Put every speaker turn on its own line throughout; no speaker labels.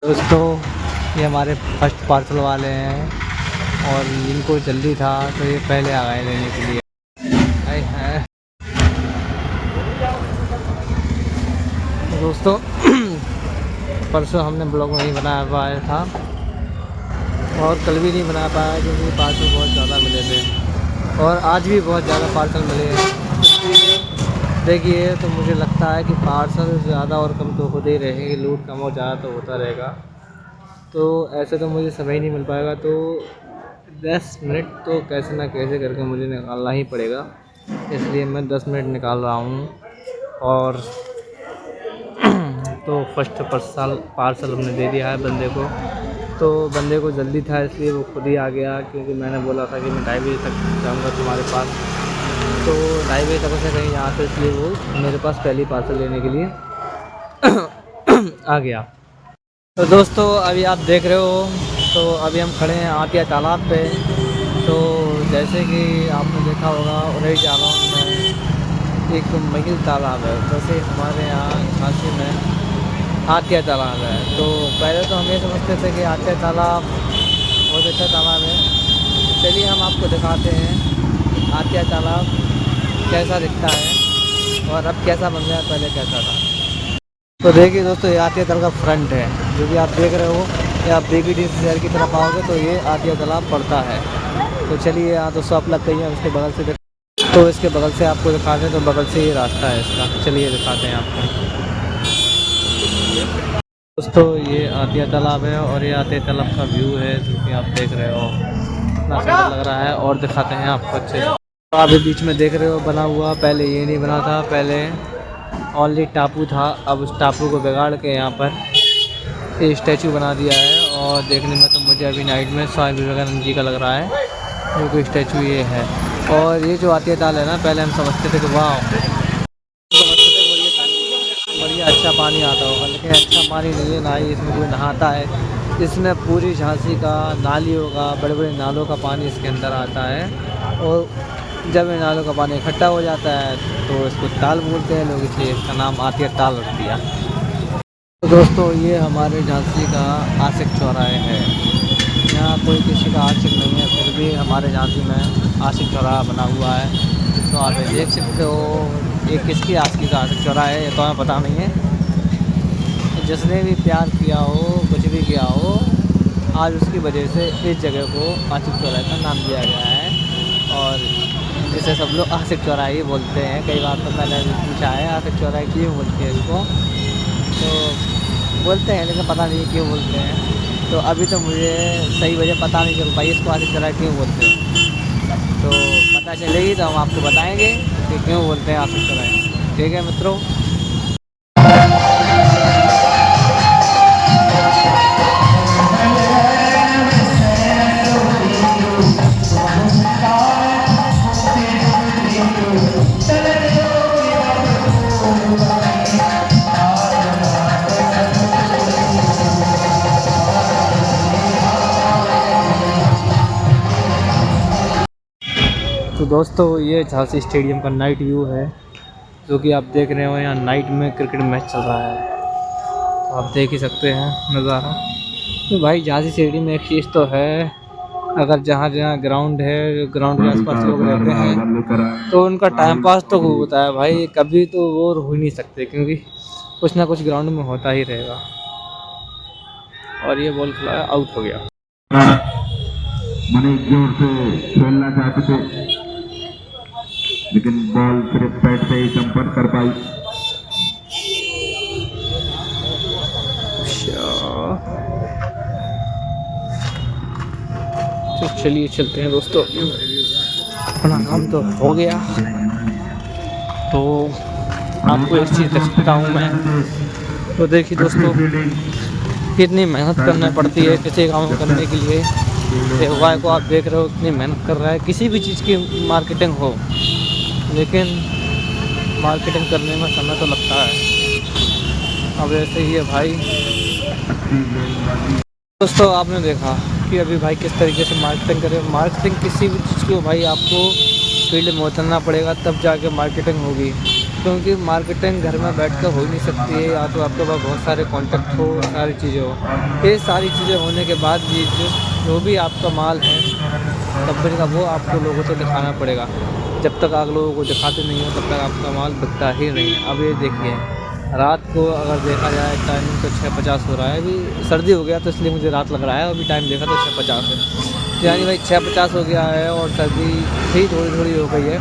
दोस्तों ये हमारे फर्स्ट पार्सल वाले हैं और इनको जल्दी था तो ये पहले आ गए लेने के लिए। हाय हाय तो दोस्तों परसों हमने ब्लॉग नहीं बना पाया था और कल भी नहीं बना पाया क्योंकि पार्सल बहुत ज़्यादा मिले थे और आज भी बहुत ज़्यादा पार्सल मिले हैं। देखिए तो मुझे लगता है कि पार्सल ज़्यादा और कम तो होते ही रहेंगे, लूट कम और ज़्यादा तो होता रहेगा। तो ऐसे तो मुझे समय नहीं मिल पाएगा, तो 10 मिनट तो कैसे ना कैसे करके मुझे निकालना ही पड़ेगा, इसलिए मैं 10 मिनट निकाल रहा हूँ। और तो फर्स्ट पार्सल हमने दे दिया है बंदे को। तो बंदे को जल्दी था इसलिए वो खुद ही आ गया, क्योंकि मैंने बोला था कि मैं 2:30 बजे तक जाऊँगा तुम्हारे पास, तो 2:30 बजे तक से कहीं यहाँ पे, इसलिए वो मेरे पास पहली पार्सल लेने के लिए आ गया। तो दोस्तों अभी आप देख रहे हो तो अभी हम खड़े हैं आतिया तालाब पे। तो जैसे कि आपने देखा होगा उरई जालौन में एक महिल तालाब है, वैसे हमारे यहाँ झांसी में आतिया तालाब है। तो पहले तो हम ये समझते थे कि आतिया तालाब बहुत अच्छा तालाब है। चलिए हम आपको दिखाते हैं आतिया तालाब कैसा दिखता है और अब कैसा बन गया, पहले कैसा था। तो देखिए दोस्तों ये आतिया तालाब का फ्रंट है जो कि आप देख रहे हो, या आप BKD शहर की तरफ आओगे तो ये आतिया तालाब पड़ता है। तो चलिए यहाँ तो सब लग गई है, उसके बगल से तो इसके बगल से आपको दिखाते हैं, तो बगल से ये रास्ता है इसका, चलिए दिखाते हैं आपको। दोस्तों ये आतिया तालाब है और ये आतिया तालाब का व्यू है जो कि आप देख रहे हो, कितना सुंदर लग रहा है। और दिखाते हैं आपको अच्छे से। तो आप बीच में देख रहे हो बना हुआ, पहले ये नहीं बना था, पहले ओनली टापू था। अब उस टापू को बिगाड़ के यहाँ पर ये स्टैचू बना दिया है। और देखने में तो मुझे अभी नाइट में स्वामी विवेकानंद जी का लग रहा है, जो कि स्टैचू ये है। और ये जो आतिया ताल है ना, पहले हम समझते थे कि वाह बढ़िया अच्छा पानी आता होगा, लेकिन अच्छा पानी नहीं है, ना ही इसमें कोई नहाता है। इसमें पूरी झांसी का नालियों का, बड़े बड़े नालों का पानी इसके अंदर आता है। और जब इन नालों का पानी इकट्ठा हो जाता है तो इसको ताल बोलते हैं लोग, इसलिए इसका नाम आतिया ताल रख दिया। तो दोस्तों ये हमारे झांसी का आशिक चौराहे है। यहाँ कोई किसी का आशिक नहीं है, फिर भी हमारे झांसी में आशिक चौराहा बना हुआ है। तो आप देख सकते हो ये किसकी आशिकी का आशिक चौराहा है, ये तो हमें पता नहीं है। जिसने भी प्यार किया हो, कुछ भी किया हो, आज उसकी वजह से इस जगह को आशिक चौराहे का नाम दिया गया है। और जिसे सब लोग आशिक चौराहे ही बोलते हैं। कई बार तो मैंने पूछा है आशिक चौराहे क्यों बोलते हैं इसको, तो बोलते हैं लेकिन पता नहीं क्यों बोलते हैं। तो अभी तो मुझे सही वजह पता नहीं चल पाई इसको आशिक चौराहे क्यों बोलते हैं। तो पता चलेगी तो हम आपको बताएंगे कि क्यों बोलते हैं आशिक चौराहे। ठीक है मित्रों। तो दोस्तों ये झांसी स्टेडियम का नाइट व्यू है, जो कि आप देख रहे हो। यहाँ नाइट में क्रिकेट मैच चल रहा है, तो आप देख ही सकते हैं नज़ारा। तो भाई झांसी स्टेडियम में एक चीज़ तो है, अगर जहाँ जहाँ ग्राउंड है, ग्राउंड के आसपास लोग रहते हैं तो उनका टाइम पास तो होता है भाई, कभी तो वो हो ही नहीं सकते, क्योंकि कुछ ना कुछ ग्राउंड में होता ही रहेगा। और ये बॉल खिलाया, आउट हो गया।
बड़े जोर से खेलना चाहते थे लेकिन बॉल सिर्फ पैड से ही संपर्क कर पाई।
तो चलिए चलते हैं दोस्तों, अपना काम तो हो गया। तो आपको एक चीज़ दिखाता हूँ मैं। तो देखिए दोस्तों कितनी मेहनत करना पड़ती है किसी काम को करने के लिए। एक भाई को आप देख रहे हो कितनी मेहनत कर रहा है, किसी भी चीज़ की मार्केटिंग हो, लेकिन मार्केटिंग करने में समय तो लगता है। अब ऐसे ही है भाई। दोस्तों आपने देखा कि अभी भाई किस तरीके से मार्केटिंग करे। मार्केटिंग किसी भी चीज़ को भाई आपको फील्ड में उतरना पड़ेगा, तब जाके मार्केटिंग होगी। क्योंकि मार्केटिंग घर में बैठकर हो ही नहीं सकती है, या तो आपके पास बहुत सारे कॉन्टैक्ट हो, सारी चीज़ें हो। ये सारी चीज़ें होने के बाद भी जो भी आपका माल है कंपनी का, वो आपको लोगों को दिखाना पड़ेगा। जब तक आप लोगों को दिखाते नहीं हो तब तक आपका माल बिकता ही नहीं है। अब ये देखिए, रात को अगर देखा जाए टाइमिंग तो 6:50 हो रहा है। अभी सर्दी हो गया तो इसलिए मुझे रात लग रहा है, अभी टाइम देखा तो 6:50 है। यानी भाई 6:50 हो गया है और सर्दी भी थोड़ी-थोड़ी हो गई है,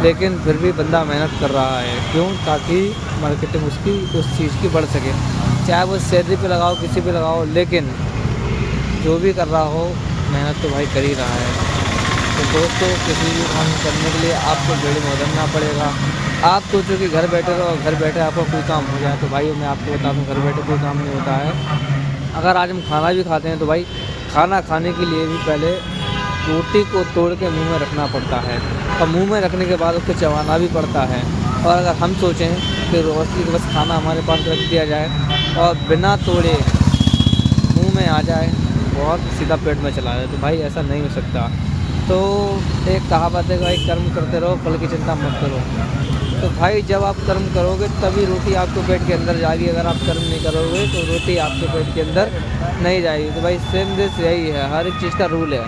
लेकिन फिर भी बंदा मेहनत कर रहा है। क्यों? ताकि मार्केटिंग उसकी उस चीज़ की बढ़ सके। चाहे वो सैलरी पे लगाओ, किसी पे लगाओ, लेकिन जो भी कर रहा हो मेहनत तो भाई कर ही रहा है। तो दोस्तों, किसी भी काम करने के लिए आपको जड़ में उतरना पड़ेगा। आप सोचो कि घर बैठे रहो, घर बैठे आपका कोई काम हो जाए, तो भाई मैं आपको बता दूँ, घर बैठे कोई काम नहीं होता है। अगर आज हम खाना भी खाते हैं तो भाई खाना खाने के लिए भी पहले रोटी को तोड़ के मुँह में रखना पड़ता है, और मुँह में रखने के बाद उसको चबाना भी पड़ता है। और अगर हम सोचें कि रोज़ बस खाना हमारे पास रख दिया जाए और बिना तोड़े मुँह में आ जाए और सीधा पेट में चला जाए, तो भाई ऐसा नहीं हो सकता। तो एक कहावत है भाई, कर्म करते रहो, फल की चिंता मत करो। तो भाई जब आप कर्म करोगे तभी रोटी आपको पेट के अंदर जाएगी। अगर आप कर्म नहीं करोगे तो रोटी आपके पेट के अंदर नहीं जाएगी। तो भाई सेम दिस यही है, हर एक चीज़ का रूल है।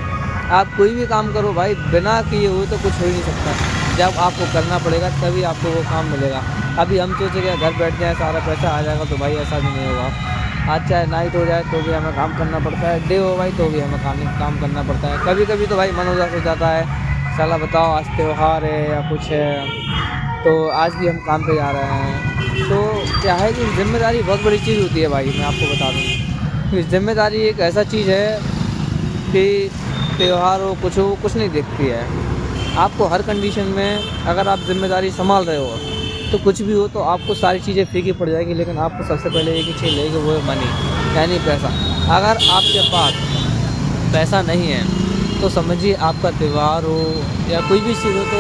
आप कोई भी काम करो भाई, बिना किए हुए तो कुछ हो ही नहीं सकता। जब आपको करना पड़ेगा तभी आपको वो काम मिलेगा। अभी हम सोचे कि घर बैठ जाए सारा पैसा आ जाएगा, तो भाई ऐसा भी नहीं होगा। आज चाहे नाइट हो जाए तो भी हमें काम करना पड़ता है, डे हो भाई तो भी हमें काम करना पड़ता है। कभी कभी तो भाई मन उदास हो जाता है, साला बताओ आज त्योहार है या कुछ है, तो आज भी हम काम पे जा रहे हैं। तो क्या है कि ज़िम्मेदारी बहुत बड़ी चीज़ होती है भाई, मैं आपको बता दूँ कि ज़िम्मेदारी एक ऐसा चीज़ है कि त्योहार हो कुछ नहीं देखती है। आपको हर कंडीशन में अगर आप ज़िम्मेदारी संभाल रहे हो तो कुछ भी हो तो आपको सारी चीज़ें फीकी पड़ जाएगी, लेकिन आपको सबसे पहले एक ही चीज़ लगेगी, वो है मनी, यानी पैसा। अगर आपके पास पैसा नहीं है तो समझिए आपका त्यौहार हो या कोई भी चीज़ हो तो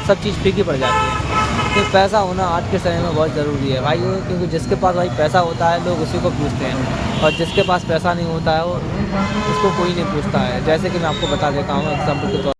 सब चीज़ फीकी पड़ जाती है। तो पैसा होना आज के समय में बहुत ज़रूरी है भाई, क्योंकि जिसके पास भाई पैसा होता है लोग उसी को पूछते हैं, और जिसके पास पैसा नहीं होता है वो उसको कोई नहीं पूछता है। जैसे कि मैं आपको बता देता हूँ एग्जाम्पल के तौर